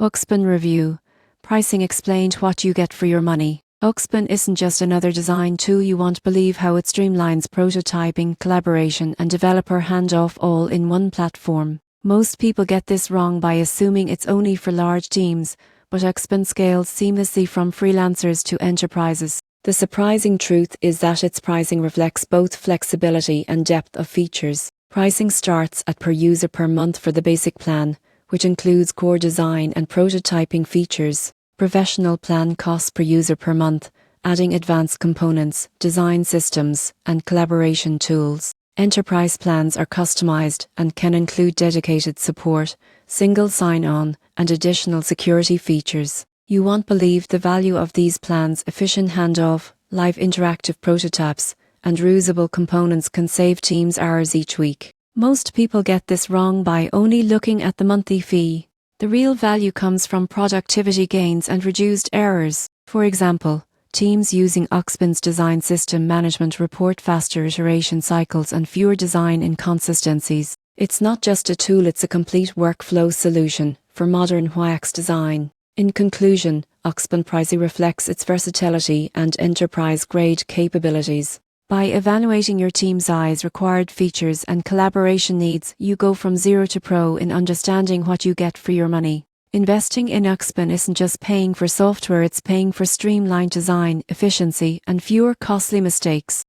UXPin Review. Pricing explained: what you get for your money. UXPin isn't just another design tool. You won't believe how it streamlines prototyping, collaboration, and developer handoff all in one platform. Most people get this wrong by assuming it's only for large teams, but UXPin scales seamlessly from freelancers to enterprises. The surprising truth is that its pricing reflects both flexibility and depth of features. Pricing starts at per user per month for the basic plan, which includes core design and prototyping features. Professional plan costs per user per month, adding advanced components, design systems, and collaboration tools. Enterprise plans are customized and can include dedicated support, single sign-on, and additional security features. You won't believe the value of these plans. Efficient handoff, live interactive prototypes, and reusable components can save teams hours each week. Most people get this wrong by only looking at the monthly fee. The real value comes from productivity gains and reduced errors. For example, teams using UXPin's design system management report faster iteration cycles and fewer design inconsistencies. It's not just a tool, it's a complete workflow solution for modern UX design. In conclusion, UXPin pricing reflects its versatility and enterprise-grade capabilities. By evaluating your team size, required features, and collaboration needs, you go from zero to pro in understanding what you get for your money. Investing in UXPin isn't just paying for software, it's paying for streamlined design, efficiency, and fewer costly mistakes.